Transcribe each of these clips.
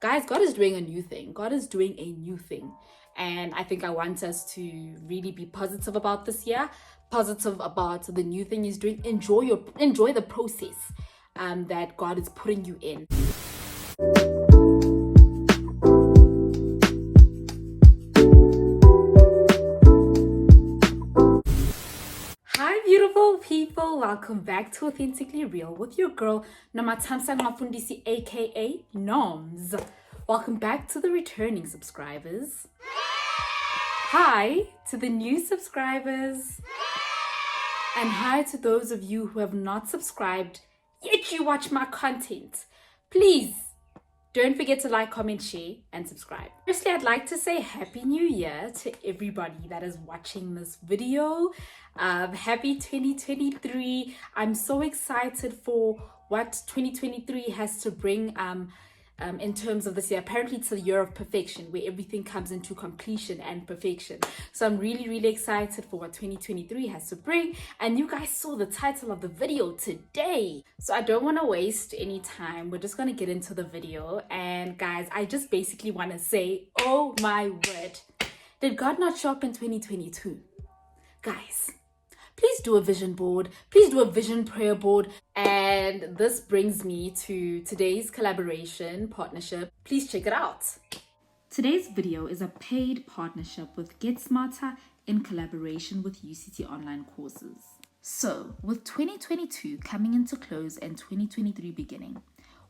Guys, God is doing a new thing. God is doing a new thing. And I think I want us to really be positive about this year, positive about the new thing He's doing. Enjoy the process that God is putting you in. Hi beautiful people, welcome back to Authentically Real with your girl Namatamsa Ngafundisi aka Noms. Welcome back to the returning subscribers. Hi to the new subscribers. And hi to those of you who have not subscribed yet you watch my content. Please don't forget to like, comment, share, and subscribe. Firstly, I'd like to say Happy New Year to everybody that is watching this video. Happy 2023. I'm so excited for what 2023 has to bring in terms of this year. Apparently it's a year of perfection where everything comes into completion and perfection. So I'm really excited for what 2023 has to bring. And you guys saw the title of the video today. So I don't want to waste any time. We're just going to get into the video. And guys, I just basically want to say, oh my word, did God not show up in 2022? Guys, please do a vision board. Please do a vision prayer board. And this brings me to today's collaboration partnership. Please check it out. Today's video is a paid partnership with GetSmarter in collaboration with UCT online courses. So, with 2022 coming into close and 2023 beginning,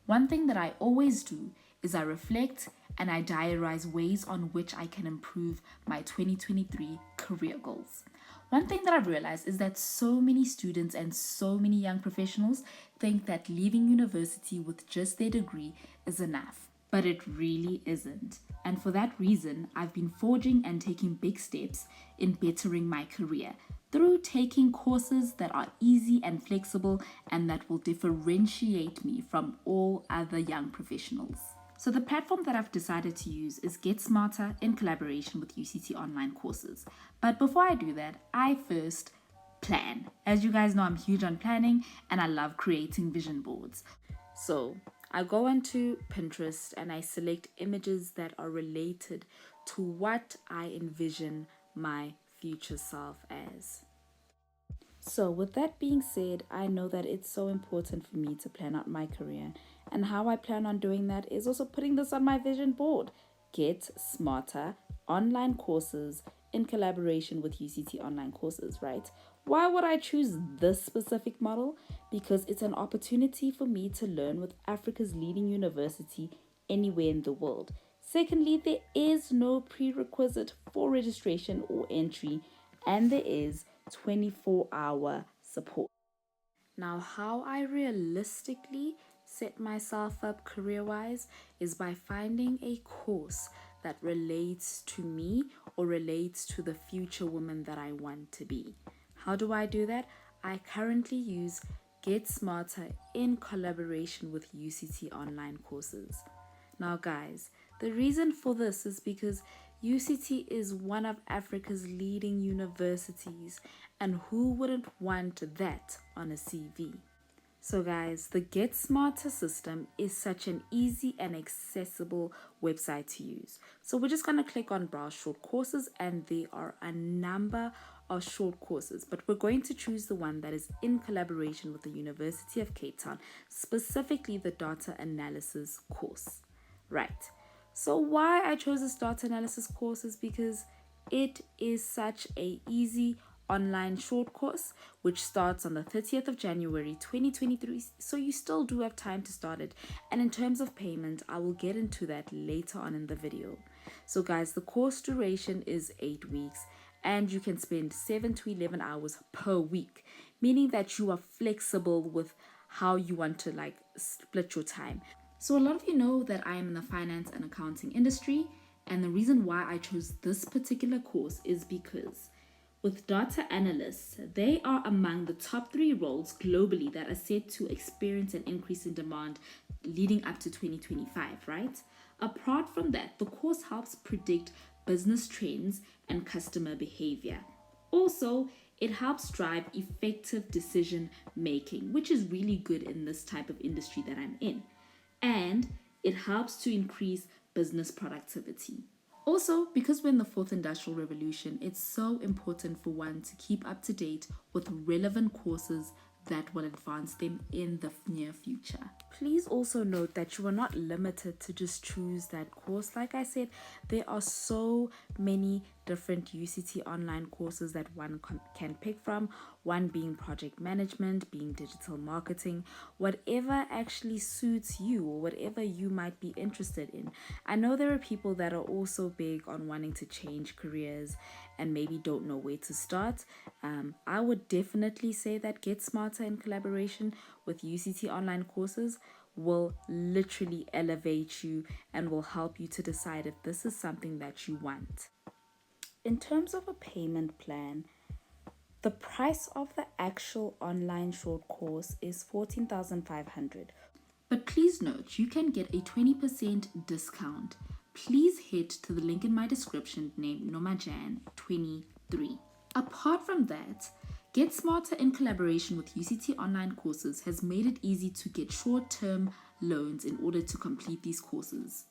one thing that I always do is I reflect and I diarize ways on which I can improve my 2023 career goals. One thing that I've realized is that so many students and so many young professionals think that leaving university with just their degree is enough, but it really isn't. And for that reason, I've been forging and taking big steps in bettering my career through taking courses that are easy and flexible and that will differentiate me from all other young professionals. So the platform that I've decided to use is GetSmarter in collaboration with UCT online courses. But before I do that, I first plan. As you guys know, I'm huge on planning and I love creating vision boards. So I go onto Pinterest and I select images that are related to what I envision my future self as. So with that being said, I know that it's so important for me to plan out my career. And how I plan on doing that is also putting this on my vision board. GetSmarter online courses in collaboration with UCT online courses, right? Why would I choose this specific model? Because it's an opportunity for me to learn with Africa's leading university anywhere in the world. Secondly, there is no prerequisite for registration or entry, and there is 24-hour support. Now, how I realistically set myself up career-wise is by finding a course that relates to me or relates to the future woman that I want to be. How do I do that? I currently use GetSmarter in collaboration with UCT online courses. Now guys, the reason for this is because UCT is one of Africa's leading universities, and who wouldn't want that on a CV? So guys, the GetSmarter system is such an easy and accessible website to use. So we're just going to click on browse short courses, and there are a number of short courses, but we're going to choose the one that is in collaboration with the University of Cape Town, specifically the data analysis course. Right. So why I chose this data analysis course is because it is such a easy online short course which starts on the 30th of January 2023, so you still do have time to start it. And in terms of payment, I will get into that later on in the video. So guys, the course duration is 8 weeks and you can spend 7 to 11 hours per week, meaning that you are flexible with how you want to split your time. So a lot of you know that I am in the finance and accounting industry, and the reason why I chose this particular course is because with data analysts, they are among the top 3 roles globally that are set to experience an increase in demand leading up to 2025, right? Apart from that, the course helps predict business trends and customer behavior. Also, it helps drive effective decision making, which is really good in this type of industry that I'm in. And It helps to increase business productivity. Also, because we're in the fourth industrial revolution, it's so important for one to keep up to date with relevant courses that will advance them in the near future. Please also note that you are not limited to just choose that course. Like I said, there are so many different UCT online courses that one can pick from, one being project management, being digital marketing, whatever actually suits you or whatever you might be interested in. I know there are people that are also big on wanting to change careers and maybe don't know where to start. I would definitely say that GetSmarter in collaboration with UCT online courses will literally elevate you and will help you to decide if this is something that you want. In terms of a payment plan, the price of the actual online short course is 14,500. But please note, you can get a 20% discount. Please head to the link in my description named Nomajan23. Apart from that, GetSmarter in collaboration with UCT online courses has made it easy to get short-term loans in order to complete these courses.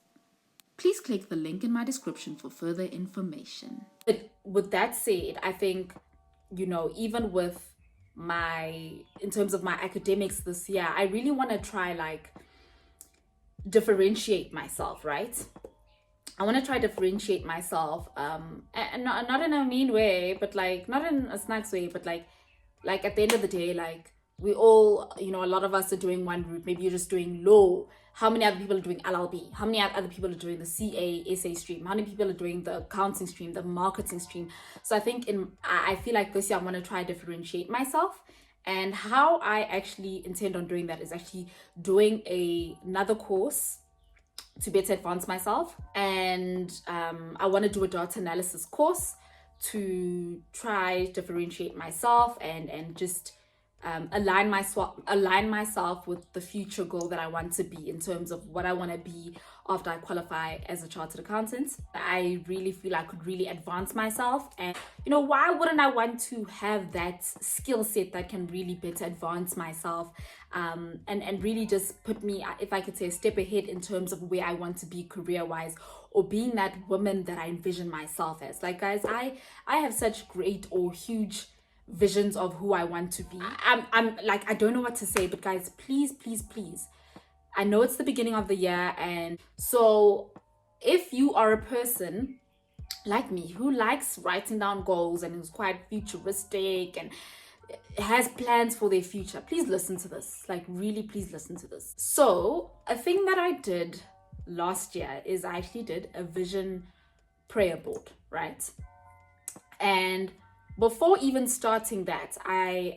Please click the link in my description for further information. But with that said, I think, even with in terms of my academics this year, I really want to try differentiate myself, right? I want to try differentiate myself, and not in a mean way, but not in a snacks way, but like at the end of the day, we all, a lot of us are doing one route. Maybe you're just doing law. How many other people are doing LLB? How many other people are doing the SA stream? How many people are doing the accounting stream, the marketing stream? So I think I feel like this year I want to try differentiate myself. And how I actually intend on doing that is actually doing another course to better advance myself. And I want to do a data analysis course to try differentiate myself and just align myself with the future goal that I want to be in terms of what I want to be after I qualify as a chartered accountant. I really feel I could really advance myself, and why wouldn't I want to have that skill set that can really better advance myself and really just put me, if I could say, a step ahead in terms of where I want to be career wise, or being that woman that I envision myself as. Like, guys, I have such great or huge visions of who I want to be. I'm like, I don't know what to say, but guys, please, I know it's the beginning of the year, and so if you are a person like me who likes writing down goals and is quite futuristic and has plans for their future, please listen to this. Really, please listen to this. So a thing that I did last year is I actually did a vision prayer board, right? And before even starting that, I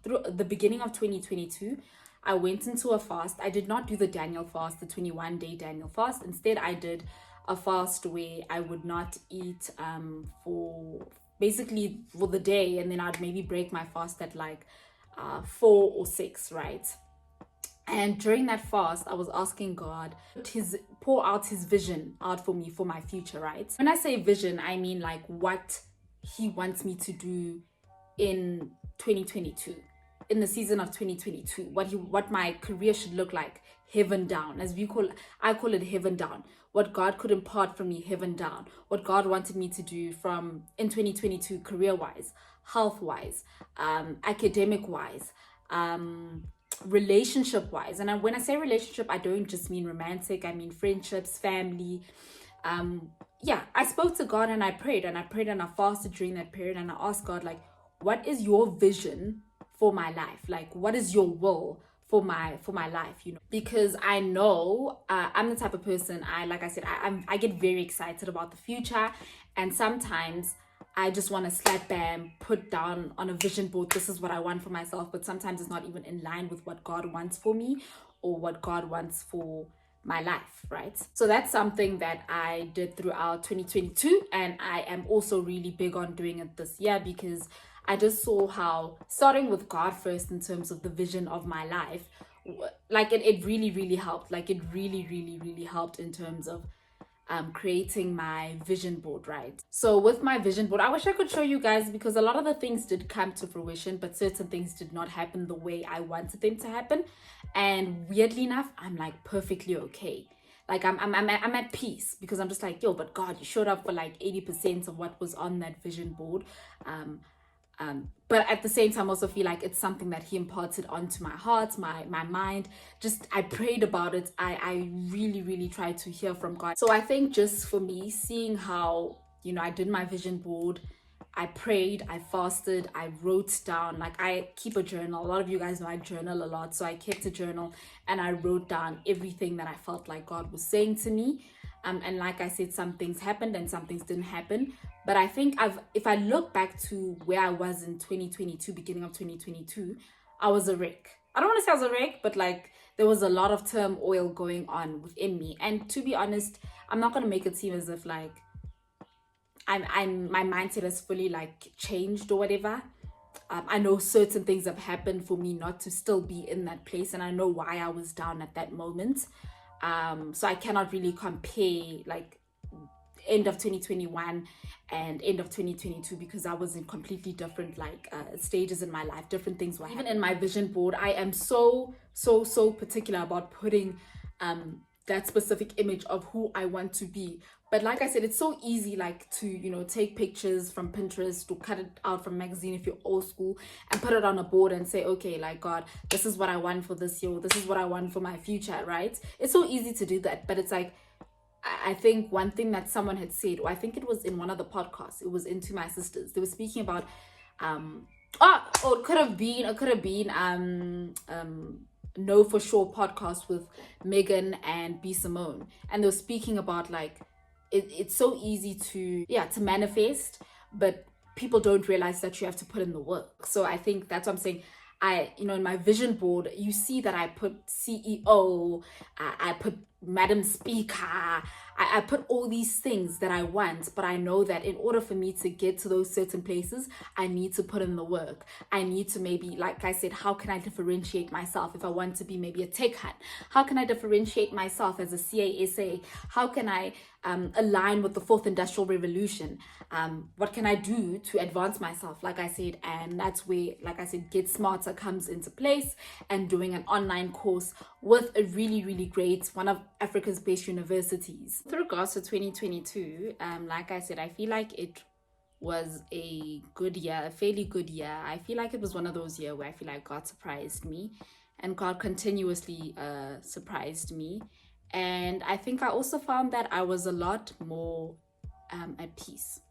through the beginning of 2022, I went into a fast. I did not do the Daniel fast, the 21-day Daniel fast. Instead, I did a fast where I would not eat for the day, and then I'd maybe break my fast at 4 or 6, right? And during that fast, I was asking God to pour out his vision out for me for my future, right? When I say vision, I mean what he wants me to do in 2022, in the season of 2022, what my career should look like, heaven down, I call it heaven down. What God could impart from me, heaven down. What God wanted me to do in 2022, career wise, health wise, academic wise, relationship wise. And when I say relationship, I don't just mean romantic, I mean friendships, family. I spoke to God and I prayed and I fasted during that period, and I asked God, what is your vision for my life? What is your will for my life? Because I know I'm the type of person, I get very excited about the future, and sometimes I just want to slap bam, put down on a vision board, this is what I want for myself, but sometimes it's not even in line with what God wants for me or what God wants for my life, right? So that's something that I did throughout 2022, and I am also really big on doing it this year, because I just saw how starting with God first in terms of the vision of my life, it really helped. It really helped in terms of creating my vision board, right? So with my vision board, I wish I could show you guys, because a lot of the things did come to fruition, but certain things did not happen the way I wanted them to happen. And weirdly enough, I'm perfectly okay. Like I'm at peace, because I'm just like, yo, but God, you showed up for like 80% of what was on that vision board. But at the same time, also feel like it's something that he imparted onto my heart, my mind. Just, I prayed about it. I really tried to hear from God. So I think just for me, seeing how, I did my vision board, I prayed, I fasted, I wrote down, like, I keep a journal. A lot of you guys know I journal a lot. So I kept a journal and I wrote down everything that I felt like God was saying to me. And like I said, some things happened and some things didn't happen. But I think if I look back to where I was in 2022, beginning of 2022, I was a wreck. I don't want to say I was a wreck, but like, there was a lot of turmoil going on within me. And to be honest, I'm not going to make it seem as if like my mindset has fully like changed or whatever. I know certain things have happened for me not to still be in that place, and I know why I was down at that moment. So I cannot really compare like end of 2021 and end of 2022, because I was in completely different like stages in my life. Different things were happening. Even in my vision board, I am so particular about putting that specific image of who I want to be. But like I said, it's so easy like to take pictures from Pinterest or cut it out from magazine if you're old school and put it on a board and say, okay, like, God, this is what I want for this year, this is what I want for my future, right? It's so easy to do that. But it's like, I think one thing that someone had said, or I think it was in one of the podcasts, it was Into My Sisters, they were speaking about it could have been Know For Sure podcast with Megan and B Simone, and they were speaking about like it's so easy to manifest, but people don't realize that you have to put in the work. So I think that's what I'm saying. In my vision board, you see that I put CEO, I put Madam Speaker, I put all these things that I want, but I know that in order for me to get to those certain places, I need to put in the work. I need to maybe, like I said, how can I differentiate myself if I want to be maybe a tech hunt? How can I differentiate myself as a CASA? How can I align with the fourth industrial revolution? What can I do to advance myself? Like I said, and that's where, like I said, GetSmarter comes into place, and doing an online course with a really great, one of Africa's best universities. With regards to 2022, like I said, I feel like it was a good year, a fairly good year. I feel like it was one of those years where I feel like God surprised me, and God continuously surprised me. And I think I also found that I was a lot more at peace,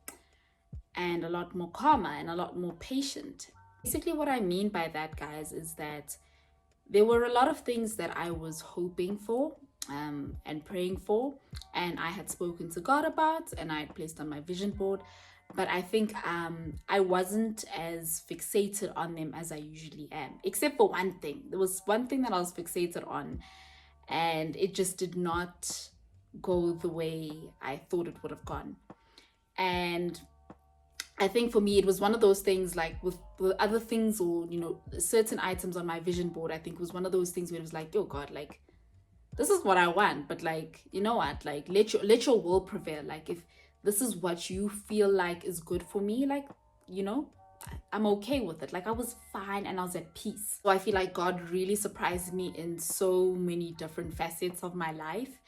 and a lot more calmer, and a lot more patient. Basically, what I mean by that, guys, is that there were a lot of things that I was hoping for and praying for, and I had spoken to God about, and I had placed on my vision board. But I think I wasn't as fixated on them as I usually am, except for one thing. There was one thing that I was fixated on, and it just did not go the way I thought it would have gone. And I think for me, it was one of those things, like with other things, or certain items on my vision board, I think it was one of those things where it was like, yo, God, like, this is what I want, but like, you know what, like, let your will prevail. Like, if this is what you feel like is good for me, like, I'm okay with it. Like, I was fine and I was at peace. So I feel like God really surprised me in so many different facets of my life.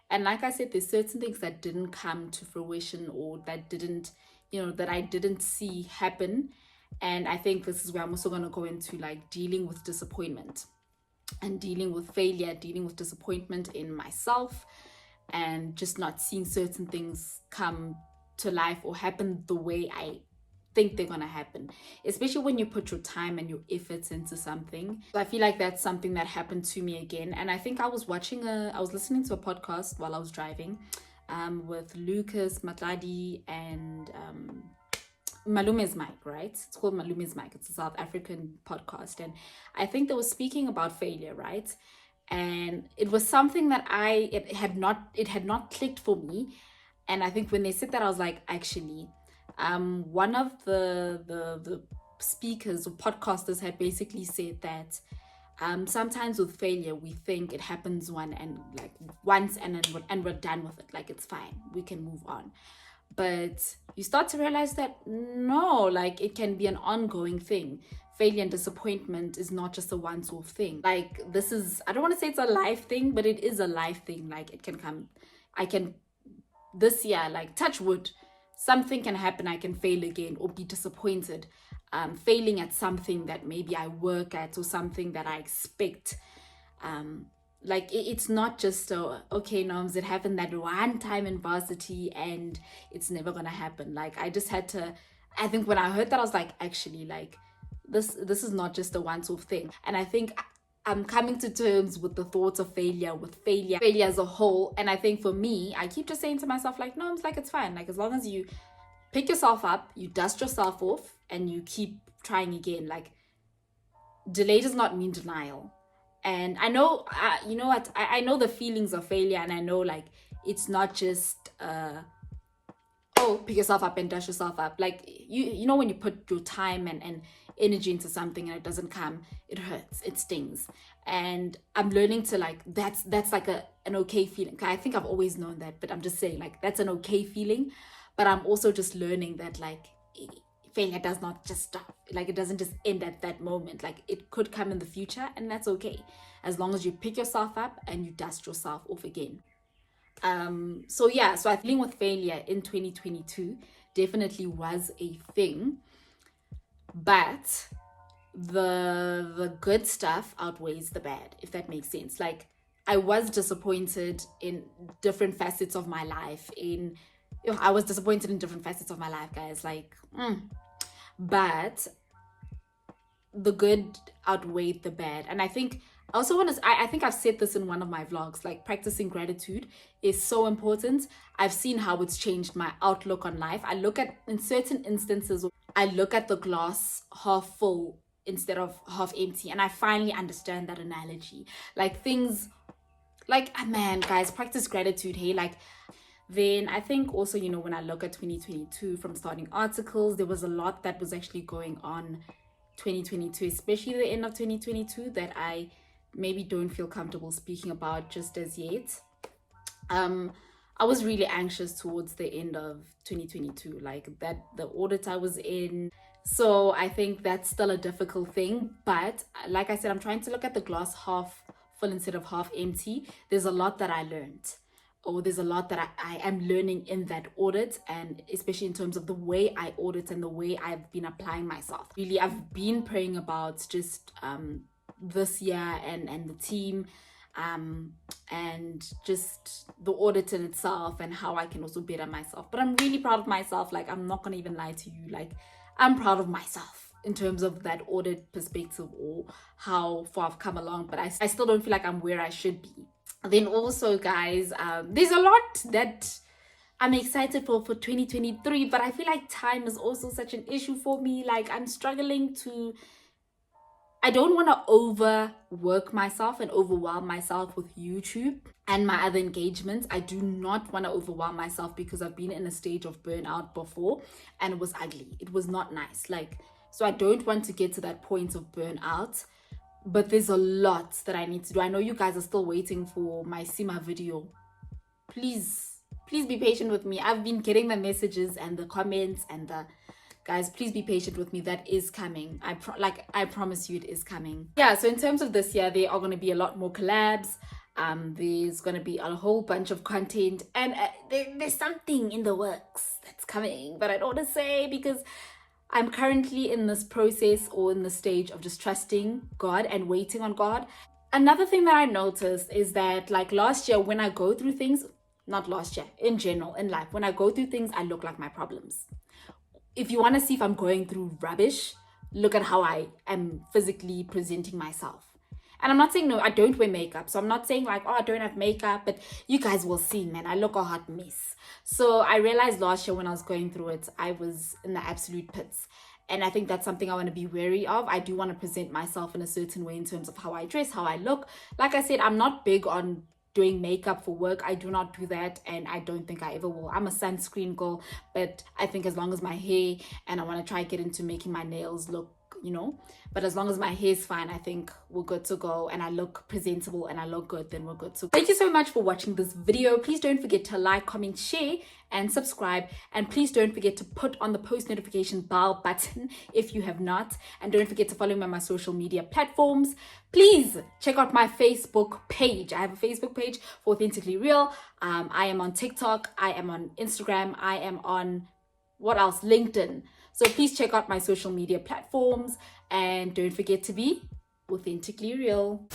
And like I said, there's certain things that didn't come to fruition, or that didn't, that I didn't see happen. And I think this is where I'm also going to go into like dealing with disappointment, and dealing with failure, dealing with disappointment in myself, and just not seeing certain things come to life or happen the way I think they're gonna happen, especially when you put your time and your efforts into something. So I feel like that's something that happened to me again. And I think I was listening to a podcast while I was driving with Lucas Matladi and Malume's Mic, right? It's called Malume's Mic. It's a South African podcast, and I think they were speaking about failure, right? And it was something that it had not clicked for me. And I think when they said that, I was like, actually, one of the speakers or podcasters had basically said that sometimes with failure we think it happens once and then we're done with it, like it's fine, we can move on. But you start to realize that no, like it can be an ongoing thing. Failure and disappointment is not just a once-off thing. Like this is, I don't want to say it's a life thing, but it is a life thing. Like it can come, I can, this year, like touch wood, something can happen. I can fail again or be disappointed. Failing at something that maybe I work at or something that I expect. Like it's not just okay, Norms, it happened that one time in varsity and it's never gonna happen. Like I just had to, I think when I heard that I was like, actually, like this is not just a once-off thing. And I think I'm coming to terms with the thoughts of failure, with failure as a whole. And I think for me, I keep just saying to myself, like, no, it's like, it's fine. Like as long as you pick yourself up, you dust yourself off and you keep trying again. Like delay does not mean denial. And I know, you know what, I know the feelings of failure, and I know like it's not just oh, pick yourself up and dash yourself up. Like you know when you put your time and energy into something and it doesn't come, it hurts, it stings. And I'm learning to like, that's like an okay feeling. I think I've always known that, but I'm just saying like that's an okay feeling. But I'm also just learning that like failure does not just stop. Like it doesn't just end at that moment. Like it could come in the future, and that's okay, as long as you pick yourself up and you dust yourself off again. So yeah, so I think dealing with failure in 2022 definitely was a thing, but the good stuff outweighs the bad, if that makes sense. Like I was disappointed in different facets of my life. I was disappointed in different facets of my life, guys. Like, but the good outweighed the bad. And I think I also want to, I think I've said this in one of my vlogs, like practicing gratitude is so important. I've seen how it's changed my outlook on life. I look at, in certain instances, I look at the glass half full instead of half empty. And I finally understand that analogy. Like things, like, man, guys, practice gratitude, hey? Like, then I think also, you know, when I look at 2022 from starting articles, there was a lot that was actually going on 2022, especially the end of 2022, that I maybe don't feel comfortable speaking about just as yet. I was really anxious towards the end of 2022, like that the audit I was in. So I think that's still a difficult thing. But like I said, I'm trying to look at the glass half full instead of half empty. There's a lot that I learned. Or there's a lot that I am learning in that audit, and especially in terms of the way I audit and the way I've been applying myself. Really, I've been praying about just this year and the team and just the audit in itself and how I can also better myself. But I'm really proud of myself. Like, I'm not going to even lie to you. Like, I'm proud of myself in terms of that audit perspective or how far I've come along. But I still don't feel like I'm where I should be. Then also, guys, there's a lot that I'm excited for 2023, but I feel like time is also such an issue for me. Like I'm struggling to, I don't want to overwork myself and overwhelm myself with YouTube and my other engagements. I do not want to overwhelm myself because I've been in a stage of burnout before and it was ugly. It was not nice. Like, so I don't want to get to that point of burnout. But there's a lot that I need to do. I know you guys are still waiting for my SEMA video. Please be patient with me. I've been getting the messages and the comments and the guys, please be patient with me. That is coming. I promise you it is coming. Yeah, so in terms of this year, there are going to be a lot more collabs. There's going to be a whole bunch of content, and there's something in the works that's coming, but I don't want to say because I'm currently in this process or in the stage of just trusting God and waiting on God. Another thing that I noticed is that like last year when I go through things, not last year, in general, in life, when I go through things, I look like my problems. If you want to see if I'm going through rubbish, look at how I am physically presenting myself. And I'm not saying, no, I don't wear makeup. So I'm not saying like, oh, I don't have makeup, but you guys will see, man, I look a hot mess. So I realized last year when I was going through it, I was in the absolute pits. And I think that's something I want to be wary of. I do want to present myself in a certain way in terms of how I dress, how I look. Like I said, I'm not big on doing makeup for work. I do not do that, and I don't think I ever will. I'm a sunscreen girl, but I think as long as my hair, and I want to try get into making my nails look, you know, but as long as my hair is fine, I think we're good to go, and I look presentable and I look good, then we're good to go. Thank you so much for watching this video. Please don't forget to like, comment, share, and subscribe. And please don't forget to put on the post notification bell button if you have not. And don't forget to follow me on my social media platforms. Please check out my Facebook page. I have a Facebook page for Authentically Real. I am on TikTok. I am on Instagram. I am on, what else? LinkedIn. So please check out my social media platforms and don't forget to be authentically real.